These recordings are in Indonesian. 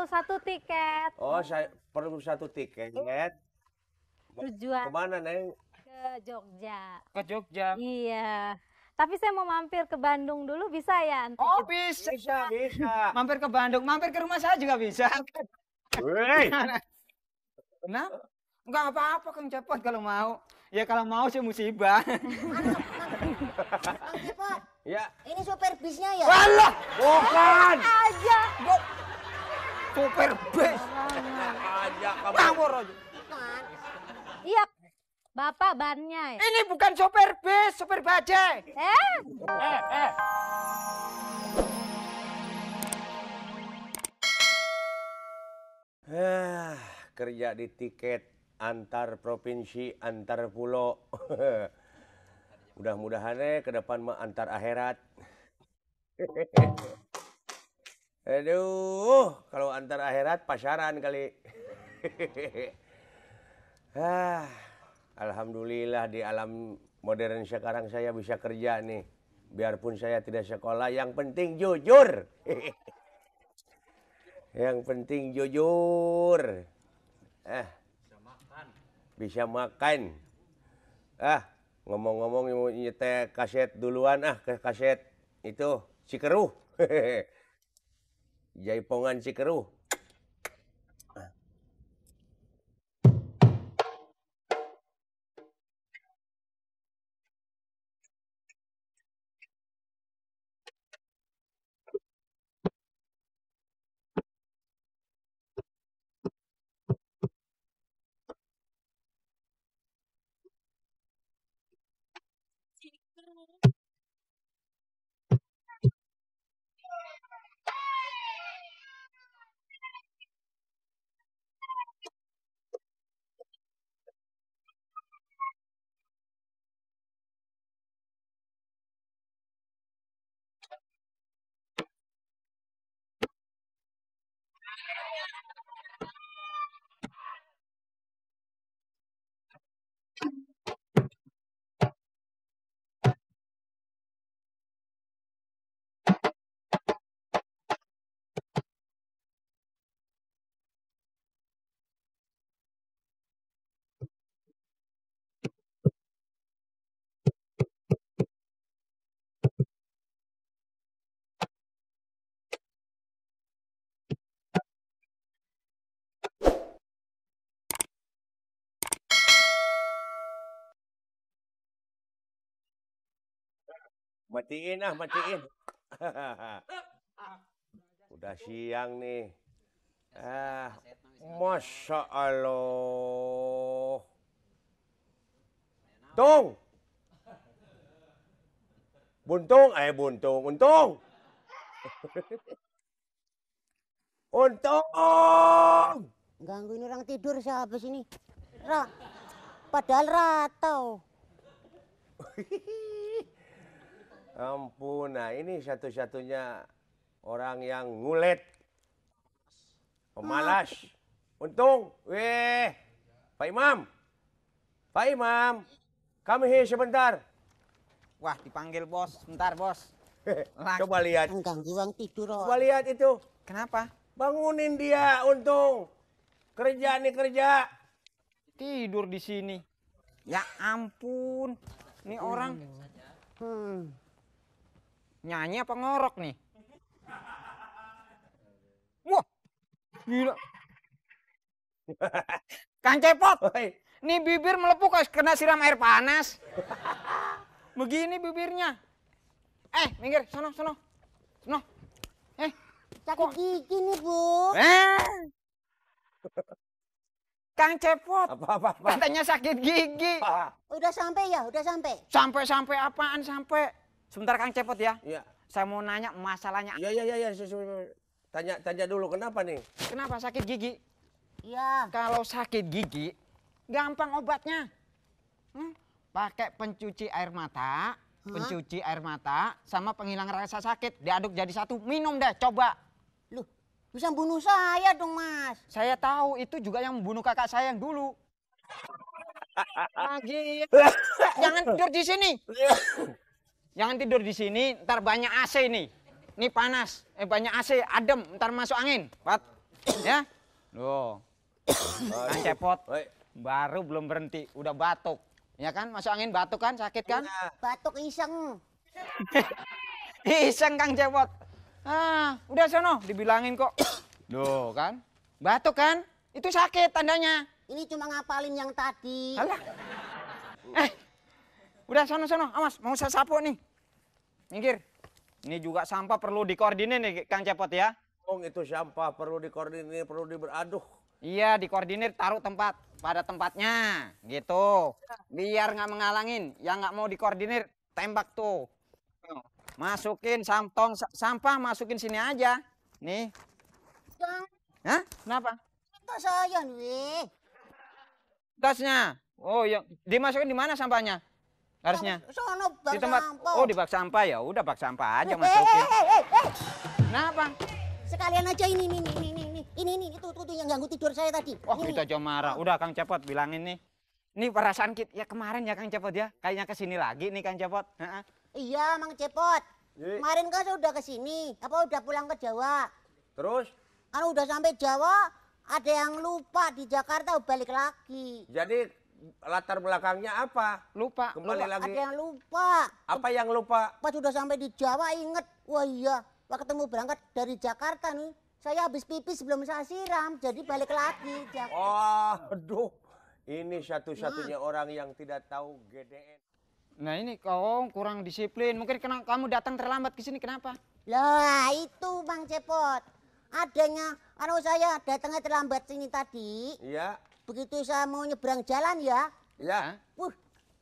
1 tiket. Oh, saya perlu 1 tiket. Tujuan Kemana, Neng? ke Jogja. Ke Jogja. Iya. Tapi saya mau mampir ke Bandung dulu, bisa ya? Oh, bisa. Bisa. Mampir ke Bandung, mampir ke rumah saya juga bisa. Woi. Nah, enggak apa-apa Kang Cepot kalau mau. Ya kalau mau sih musibah. Kang Cepot, Ya. ini sopir bisnya ya? Walah, Bukan. Aja. super bus. Aja kamu. Ngawur aja. Bukan. Iya. Bapak bannya ya? Ini bukan sopir bis, sopir bajai. Eh, Kerja di tiket antar provinsi, antar pulau. Mudah-mudahan ke depan mah antar akhirat. Aduh, kalau antar akhirat pasaran kali. Alhamdulillah di alam modern sekarang saya bisa kerja nih. Biarpun saya tidak sekolah, yang penting jujur. Yang penting jujur. Bisa makan. Ngomong-ngomong nyetek kaset duluan ke kaset itu Cikeruh. Jaipongan Cikeruh. Matiin matiin. Udah siang nih. Masya Allah. Tung. Buntung, buntung, untung. Untung. Gangguin orang tidur siapa sini? Padahal ratau. Ampun, nah ini satu-satunya orang yang ngulet. Pemalas. Untung, Pak Imam. Pak Imam, kami sebentar. Wah, dipanggil bos. Bentar, bos. Coba lihat. Ganggu orang tidur. Coba lihat itu. Kenapa? Bangunin dia, Untung. Kerja nih, kerja. Tidur di sini. Ya ampun. Ini orang nyanyi apa ngorok nih? Wah, gila. Kang Cepot, nih bibir melepuh kayak kena siram air panas. Begini bibirnya. Minggir, sono. Sakit gigi nih, Bu. Kang Cepot, Apa? katanya sakit gigi. Udah sampai ya? Udah sampai? Sampai apaan sampai? Sebentar Kang Cepot ya. Iya. Saya mau nanya masalahnya. Iya. Tanya dulu kenapa nih? Kenapa sakit gigi? Iya. Kalau sakit gigi, gampang obatnya. Pakai pencuci air mata, sama penghilang rasa sakit. Diaduk jadi satu, minum deh, coba. Loh, bisa bunuh saya dong, Mas. Saya tahu itu juga yang membunuh kakak saya yang dulu. Lagi, jangan tidur di sini. Jangan tidur di sini, ntar banyak AC nih. Ini panas, banyak AC, adem, ntar masuk angin. Pat, Ya. Loh. Kang Cepot Woi. baru belum berhenti, udah batuk. Ya kan? Masuk angin batuk kan? Sakit kan? Batuk iseng. Iseng Kang Cepot. Ah, udah sono dibilangin kok. Loh kan? Batuk kan? Itu sakit tandanya. Ini cuma ngapalin yang tadi. Alah. Udah sono. Awas, mau saya sapu nih. Minggir. Ini juga sampah perlu dikoordinir nih Kang Cepot ya. Itu sampah perlu dikoordinir, perlu aduh. Iya, dikoordinir taruh pada tempatnya, gitu. Biar nggak mengalangin, yang nggak mau dikoordinir tembak tuh. Masukin sampah, masukin sini aja. Nih. Yang Hah? Kenapa? itu saya nih. Tasnya. Oh, ya. Dimasukin di mana sampahnya? Harusnya. Sono bak Di tempat. sampah. Oh, di bak sampah ya. Udah bak sampah aja masukin. Kenapa? Sekalian aja ini itu yang ganggu tidur saya tadi. Wah, Ini. kita aja marah. Udah Kang Cepot bilangin nih. Ini perasaan kita ya kemarin ya Kang Cepot ya. Kayaknya kesini lagi nih Kang Cepot. Heeh. Iya, Mang Cepot. Ye. Kemarin kan saya udah kesini. Apa udah pulang ke Jawa? Terus, Kan udah sampai Jawa, ada yang lupa di Jakarta balik lagi. jadi latar belakangnya apa? Lupa. Kembali Ada lagi. yang lupa. Apa yang lupa? Pas udah sampai di Jawa inget, wah iya, waktu ketemu berangkat dari Jakarta nih, saya habis pipis sebelum saya siram, jadi balik lagi. Oh, aduh. Ini satu-satunya orang yang tidak tahu GDN. Nah ini kau kurang disiplin. Mungkin karena kamu datang terlambat ke sini. Kenapa? Lah itu Bang Cepot, adanya, saya datangnya terlambat sini tadi, Iya, begitu saya mau nyebrang jalan ya, iya.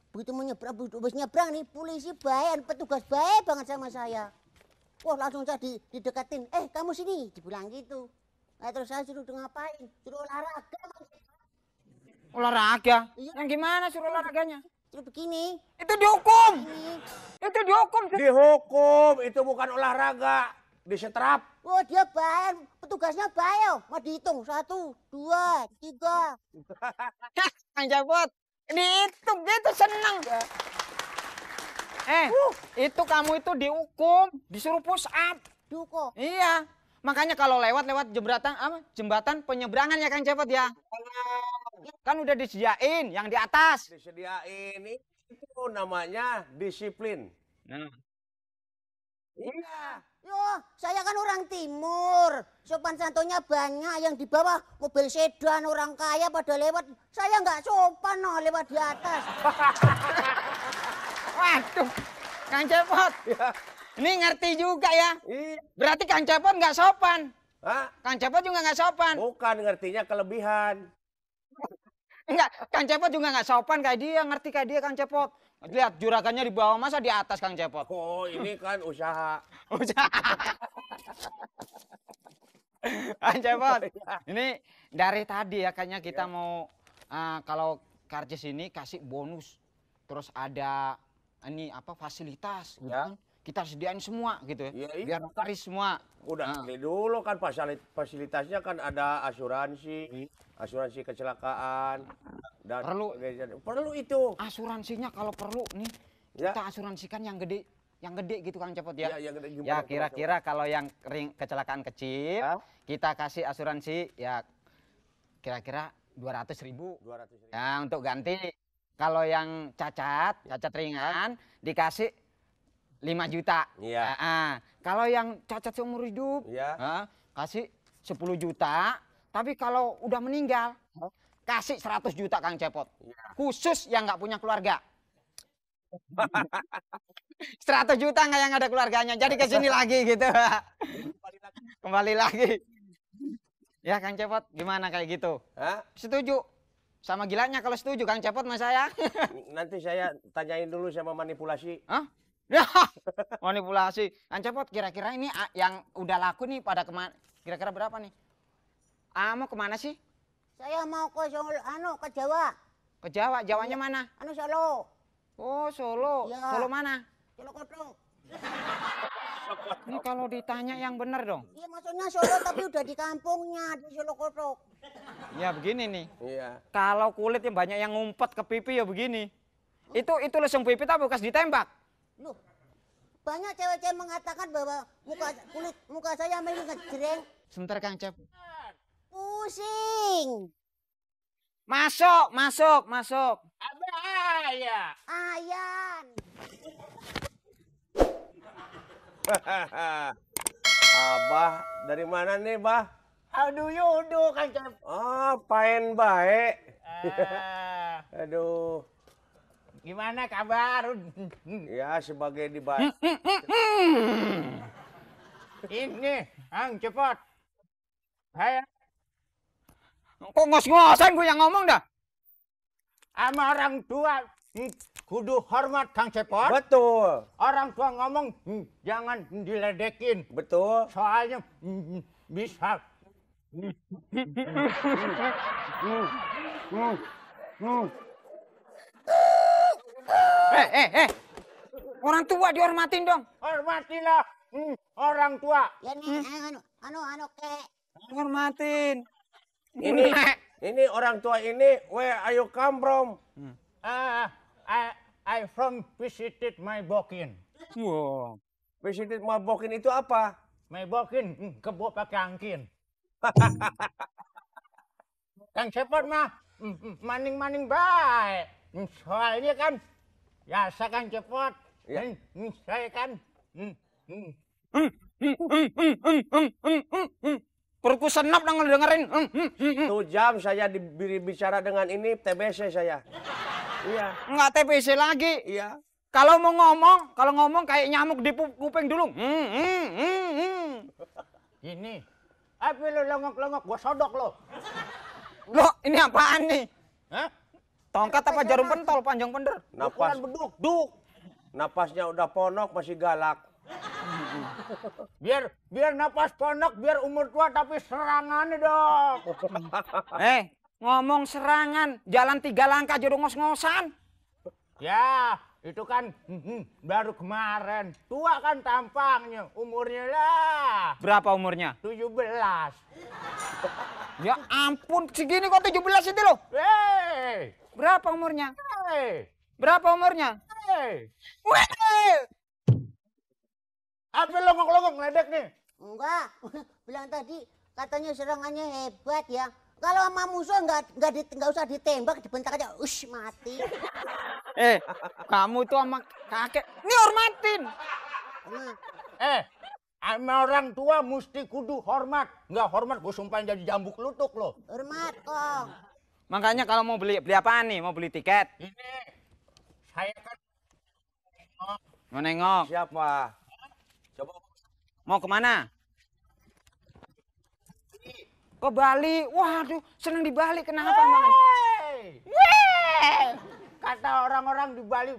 begitu mau nyebrang, habis nyebrang nih, polisi baik, petugas baik banget sama saya. Wah langsung saya dideketin, kamu sini, dibilang gitu. Nah, terus saya suruh ngapain? Suruh olahraga. Olahraga? Iya. Yang gimana suruh olahraganya? Suruh begini, Itu dihukum. ini. Itu dihukum. Dihukum, itu bukan olahraga. Disetrap. Wah dia baik, petugasnya baik. Mau dihitung, 1, 2, 3. Hah, Kang Cepot. Dihitung, dia tuh seneng. Itu kamu itu dihukum, disuruh push up. Duko. Iya. Makanya kalau lewat jembatan penyeberangan ya Kang Cepot ya. Kan udah disediain yang di atas. Disediain itu namanya disiplin. Nah. Iya. Yo, saya kan orang timur. Sopan santunnya banyak, yang di bawah mobil sedan orang kaya pada lewat. Saya nggak sopan lewat di atas. Waduh, Kang Cepot. Ya. Ini ngerti juga ya. Iya. Berarti Kang Cepot nggak sopan. Hah? Kang Cepot juga nggak sopan. Bukan ngertinya kelebihan. Enggak, Kang Cepot juga nggak sopan kayak dia, ngerti kayak dia Kang Cepot. Lihat juragannya di bawah, masa di atas Kang Cepot. Oh, ini kan usaha. Kang Cepot, ini dari tadi ya kayaknya kita mau kalau karcis ini kasih bonus. Terus ada ini apa fasilitas gitu Ya. kan. Kita sediain semua gitu ya. Iya, iya. Biar notaris semua. Udah beli dulu kan fasilitasnya kan ada asuransi kecelakaan dan Perlu. perlu itu. Asuransinya kalau perlu nih Ya. kita asuransikan yang gede gitu Kang Cepot ya. Ya, yang gede gimana Ya tuh, kira-kira kalau yang kecelakaan kecil Ya. kita kasih asuransi ya kira-kira 200.000. 200.000. Ya untuk ganti. Kalau yang cacat ringan dikasih 5 juta. Iya. Kalau yang cacat seumur hidup Iya. kasih 10 juta. Tapi kalau udah meninggal kasih 100 juta Kang Cepot. Iya. Khusus yang nggak punya keluarga. 100 juta nggak yang ada keluarganya. Jadi ke sini lagi gitu. Kembali lagi. Ya Kang Cepot gimana kayak gitu? Hah? Setuju? Sama gilanya kalau setuju Kang Cepot sama saya. Nanti saya tanyain dulu sama manipulasi. Hah? Ya, manipulasi. Kang Cepot kira-kira ini yang udah laku nih pada kemana? Kira-kira berapa nih? Mau kemana sih? Saya mau ke Solo, ke Jawa. Ke Jawa. Jawanya mana? Solo. Oh Solo. Ya. Solo mana? Solo Kodok. Ini kalau ditanya yang benar dong. Iya maksudnya Solo tapi udah di kampungnya, di Solo Kodok. Ya begini nih. Iya. Kalau kulitnya banyak yang ngumpet ke pipi ya begini. Itu lesung pipi tapi bekas ditembak. Loh, banyak cewek-cewek mengatakan bahwa kulit muka saya memang ngejreng. Sebentar Kang Cep. pusing. Masuk, masuk, masuk. Abah, Ayan. Abah, dari mana nih, Bah? how do you do, Kang Cepot? Oh, paen baik. Ah, Aduh, gimana kabar? ya sebagai dibaca. Ini, Kang Cepot. Saya Kok ngos-ngosan gue yang ngomong dah? sama orang tua kudu hormat, Kang Cepot. Betul, Orang tua ngomong jangan diledekin. betul. Soalnya bisa. Orang tua dihormatin dong. Hormatilah orang tua. Ya nih, anu kek. Hormatin. Ini orang tua ini, where are you come from? I from visited my bokin. Wow. Visited mabokin itu apa? My bokin kebo pakai angkin. Kang Cepot mah maning-maning baik. Soalnya kan biasa Kang Cepot. Ya. Saya kan Perutku senap dong dengerin. Tuh jam saya bicara dengan ini TBC saya. Iya, Enggak TPC lagi. iya. Kalau ngomong kayak nyamuk di kuping dulu. ini. Apa lo longok-longok gua sodok lo. Loh, ini apaan nih? Hah? Tongkat apa jarum pentol panjang bener? Napas, Ukuran beduk, duk. napasnya udah ponok masih galak. Biar napas ponok, biar umur tua tapi serangannya dong. Ngomong serangan, jalan 3 langkah jodoh ngos-ngosan. Ya, itu kan baru kemarin. Tua kan tampangnya, umurnya lah Berapa umurnya? 17. Ya ampun, segini kok 17 itu loh. Hei, Berapa umurnya? hei, Berapa umurnya? hei. Apa longok-longok ledek nih? Enggak, bilang tadi katanya serangannya hebat ya. Kalau sama musuh nggak usah ditembak, dibentak aja, mati. Kamu tuh sama kakek, ini hormatin. Nah, Sama orang tua mesti kudu hormat. Nggak hormat, gue sumpahin jadi jambuk lutuk lo. hormat kong. Makanya kalau mau beli apaan nih? Mau beli tiket? Ini, saya kan Mau nengok? Siapa? Coba. Mau kemana? Ke Bali. Waduh, seneng di Bali. Kenapa emang? Kata orang-orang di Bali,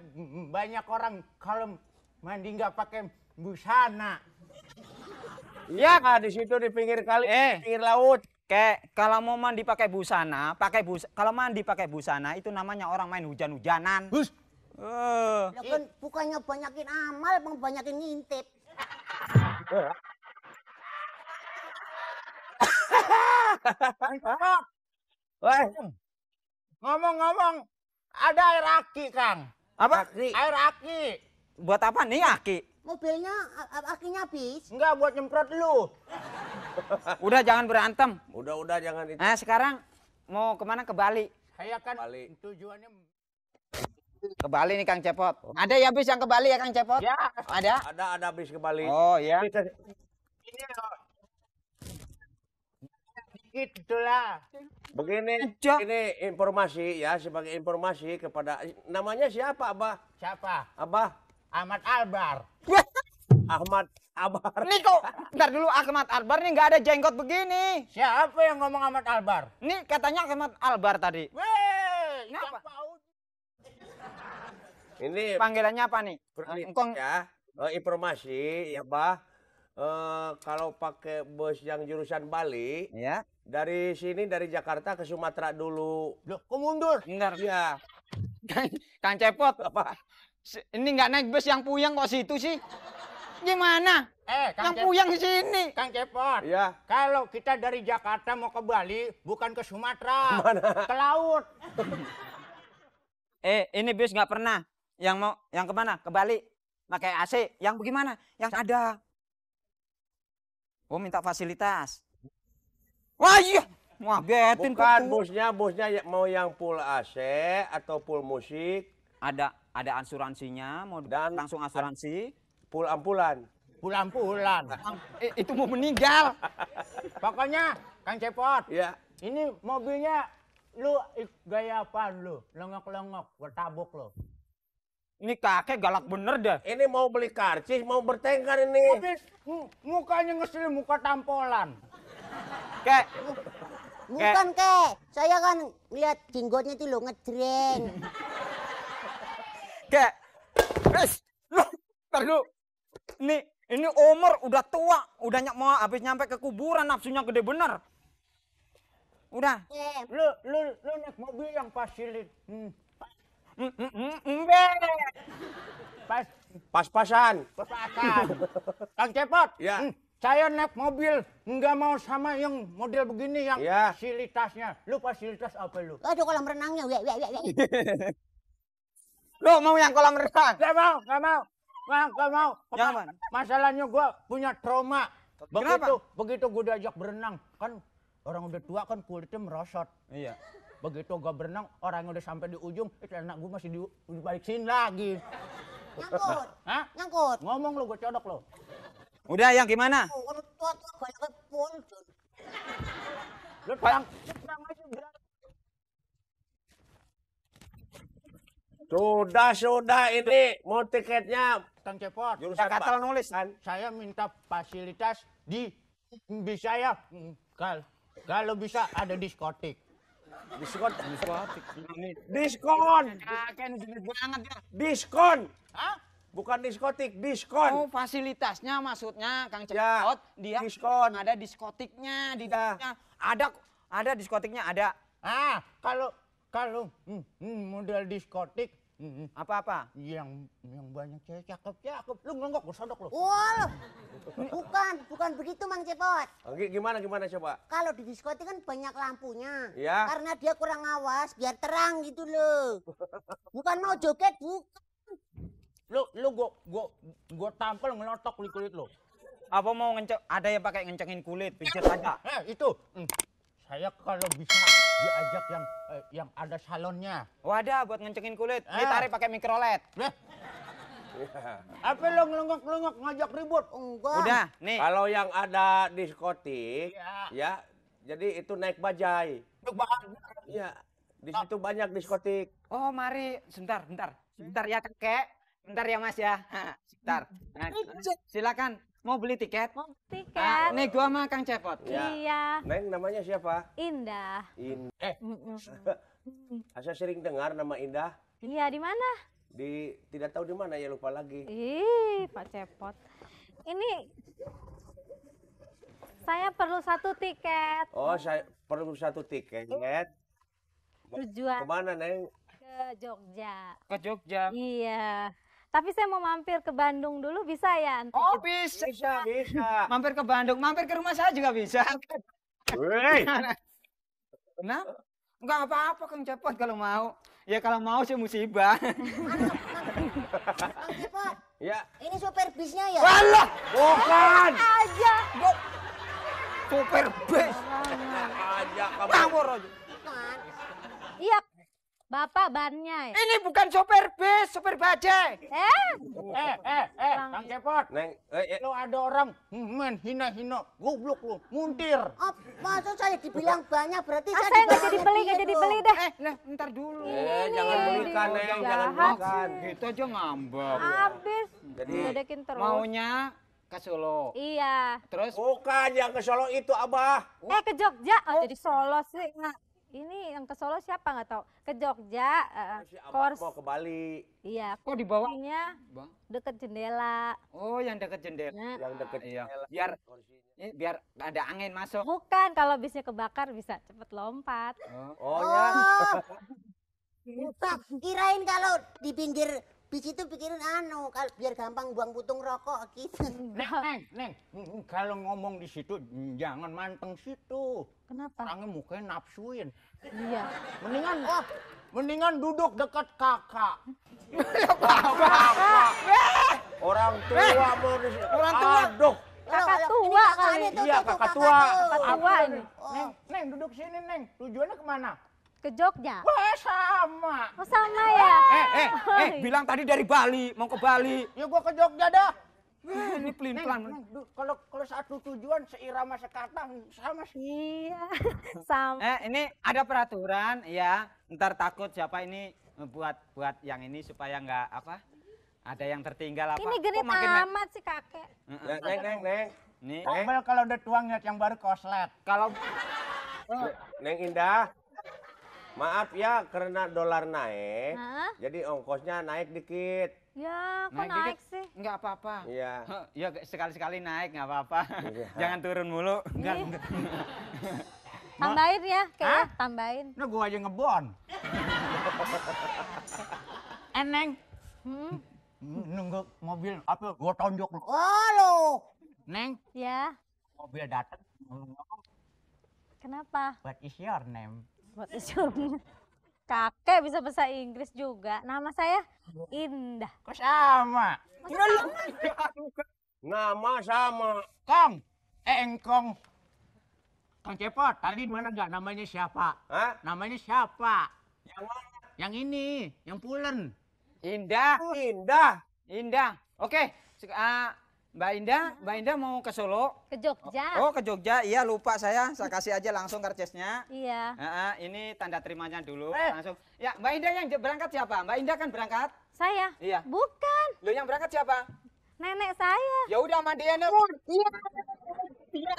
banyak orang kalau mandi nggak pakai busana. Ya, di situ di pinggir kali, pinggir laut. Kayak kalau mau mandi pakai busana, kalau mandi pakai busana itu namanya orang main hujan-hujanan. Hus, Ya kan bukannya banyakin amal, bang banyakin ngintip. Weh, ngomong-ngomong, ada air aki, Kang. Apa? Air aki. Buat apa nih aki? Mobilnya akinya habis. Enggak buat nyemprot lu. Udah jangan berantem. udah jangan itu. Nah sekarang mau kemana? Ke Bali. Saya kan Bali. tujuannya. Ke Bali nih Kang Cepot. Ada ya bis yang ke Bali ya Kang Cepot? Ya, Ada? Ada bis ke Bali. Oh ya. ini dikit itulah. Begini, Aja. ini informasi ya, sebagai informasi kepada namanya siapa, Abah? Siapa? Abah Ahmad Albar. Ahmad Abar. Nih kok, ntar dulu Ahmad Albar nih nggak ada jenggot begini. Siapa yang ngomong Ahmad Albar? Nih katanya Ahmad Albar tadi. Weh, Kenapa? Ini Panggilannya apa nih? Engkong. ya, informasi ya, Bah. Kalau pakai bus yang jurusan Bali, Ya. dari sini dari Jakarta ke Sumatera dulu. Loh, kok mundur? Bentar. Iya. Kang Cepot. Apa? Ini nggak naik bus yang puyeng kok situ sih? Gimana? Kang Yang puyeng di sini. Kang Cepot. Iya. Kalau kita dari Jakarta mau ke Bali, bukan ke Sumatera, ke laut. Ini bus nggak pernah. Yang kemana? Ke Bali. Pakai AC. Yang bagaimana? Yang ada. Oh minta fasilitas. Wah iya. Ngagetin Bukan kok. busnya mau yang full AC atau full musik, Ada asuransinya, mau Dan- langsung asuransi. full ampulan. Pulang-pulang. Itu mau meninggal. Pokoknya, Kang Cepot, Ya, ini mobilnya lu gaya apaan lu? Lengok-lengok, bertabuk lu. Ini kakek galak bener dah. ini mau beli karcis, mau bertengkar ini. Tapi mukanya ngeselin, muka tampolan. Kek, Bukan kek, saya kan lihat jenggotnya itu lo ngejreng. kek. Loh, ntar dulu. Ini umur udah tua, udah mau habis nyampe ke kuburan, nafsunya gede bener. Udah. Lu naik mobil yang fasilitas. Pas-pasan. Pasakan. Kang Cepot, Ya. Saya naik mobil nggak mau sama yang model begini yang Ya. fasilitasnya. Lu fasilitas apa lu? Aduh kolam renangnya, wek. Lo mau yang kolam renang? Nggak mau. Nggak mau. Yang mana? Masalahnya gua punya trauma. Kenapa? Begitu gua diajak berenang, kan orang udah tua kan kulitnya merosot. Iya. Begitu gua berenang, orang yang udah sampai di ujung, celana gua masih dibalik sini lagi. Nyangkut, Hah? nyangkut. Ngomong lu, gua codok lu. Udah yang gimana? Oh, kalau tua-tua banyak kepul. Lu terang aja bilang. Sudah ini mau tiketnya Kang Cepot, jurusan Katal nulis. kan. saya minta fasilitas di bisa ya kalau bisa ada diskotik. Diskon. Kakek ini jenis banget ya. Diskon. Hah? Bukan diskotik, diskon. Oh, fasilitasnya maksudnya Kang Ya, Cepot, dia diskon. ada diskotiknya di Ya. dalamnya. Ada diskotiknya, ada. Kalau model diskotik Apa-apa? yang banyak cewek cakep. Lu ngelonggok gua sodok lu. Wah, bukan begitu Mang Cepot. Gimana coba? Kalau di diskotik kan banyak lampunya. Ya. Karena dia kurang awas, biar terang gitu loh. Bukan mau joget, bukan. Lu gua tampil ngelotok kulit lu. Apa mau ada yang pakai ngencengin kulit, pijat aja. Itu. Saya kalau bisa diajak yang ada salonnya. Oh, ada buat ngencengin kulit. Ini Ah. tarik pakai mikrolet. Lah, apa lu ngelonggok ngajak ribut? Enggak. Udah, nih. Kalau yang ada diskotik, Ya. ya, jadi itu naik bajai. Ya, di situ banyak diskotik. Oh, mari. Sebentar ya kakek. Bentar ya mas ya. Sebentar. Nah, silakan. Mau beli tiket? Mau tiket? Nih gua sama Kang Cepot. Ya. Iya. Neng namanya siapa? Indah. Mm-mm. Saya sering dengar nama Indah. Iya, di mana? Tidak tahu di mana ya, lupa lagi. Ih, Pak Cepot. Ini saya perlu 1 tiket. Oh, saya perlu 1 tiket. Tujuan Kemana, Neng? ke Jogja. Ke Jogja. Iya. Tapi saya mau mampir ke Bandung dulu, bisa ya? Oh, bisa. Bisa. Mampir ke Bandung, mampir ke rumah saya juga bisa. Woi. Kenapa? Enggak apa-apa Kang Cepot kalau mau. Ya kalau mau sih musibah. Mang Cepot, Ya. ini sopir bisnya ya? Walah, Bukan. Aja. super bus. Aja kamu. Ngawur aja. Bukan. Iya, Bapak bannya ya? Ini bukan sopir bis, sopir bajai. Kang Cepot. Neng, Lu ada orang main hina-hina, goblok lu, muntir. Oh, maksud saya dibilang banyak berarti Ah, saya nggak dibawa jadi beli, nggak mobil jadi dong. beli deh. Nah, ntar dulu. jangan belikan, Neng, jangan jahat belikan. Gitu aja ngambek. Habis. Jadi Ledekin terus. Maunya ke Solo. Iya. Terus bukan yang ke Solo itu, Abah. Ke Jogja. Oh, jadi Solo sih. Nah, ini yang ke Solo siapa nggak tahu? Ke Jogja. Si Abah Kors. mau ke Bali, Iya. kok di bawah? Kursinya Bang. deket jendela. Oh, yang deket jendela. Nah, yang deket Iya. jendela. Biar ada angin masuk. bukan, kalau bisnya kebakar bisa cepet lompat. Oh ya. Bukan, kirain kalau di pinggir bis itu pikirin kalau biar gampang buang putung rokok gitu. Neng, kalau ngomong di situ jangan manteng situ. Kenapa? Orangnya mukanya nafsuin. Iya. Mendingan duduk dekat kakak. Orang tua mau di Orang tua. Aduh. Kakak Ini tua kakak kali nih tuh, Iya, tuh, kakak kakak tua. tuh. Kakak tua ini. Neng, Neng duduk sini Neng. Tujuannya kemana? Ke Jogja. Wah sama. Oh sama ya? Bilang tadi dari Bali, mau ke Bali. Ya gua ke Jogja dah. Ini pelin Neng, pelan. Neng, kalau satu tujuan seirama sekata sama sih. Iya. Sama. Ini ada peraturan ya. Ntar takut siapa ini buat yang ini supaya nggak apa? Ada yang tertinggal apa? Ini genit Kok makin amat sih kakek. Neng. Nih, Obel kalau udah tua ngeliat yang baru koslet. kalau Neng Indah. Maaf ya, karena dolar naik, Hah? jadi ongkosnya naik dikit. Ya, kok naik naik dikit, sih? nggak apa-apa. Iya. Ya sekali-sekali naik nggak apa-apa. Iya. Jangan turun mulu. Iya. Tambahin ya, kayaknya Hah? tambahin. Nah gua aja ngebon. Neng, Hmm, nunggu mobil apa? Gua tonjok lu. Oh lo. Neng, ya, mobil datang. kenapa? What is your name? Buat isurnya. Kakek bisa bahasa Inggris juga. Nama saya Indah. Kok sama? Nama sama. Kong, engkong. Kang Cepot, tadi mana nggak namanya siapa? Hah? Namanya siapa? Yang mana? Yang ini, yang pulen. Indah, Indah. Oke, Mbak Indah mau ke Solo. Ke Jogja. Oh, ke Jogja. Iya, lupa saya kasih aja langsung karcisnya. Iya. Ini tanda terimanya dulu, Eh. langsung. Ya, Mbak Indah yang berangkat siapa? Mbak Indah kan berangkat. Saya? Iya. Bukan. Lo yang berangkat siapa? Nenek saya. Ya udah mandian ya. Iya.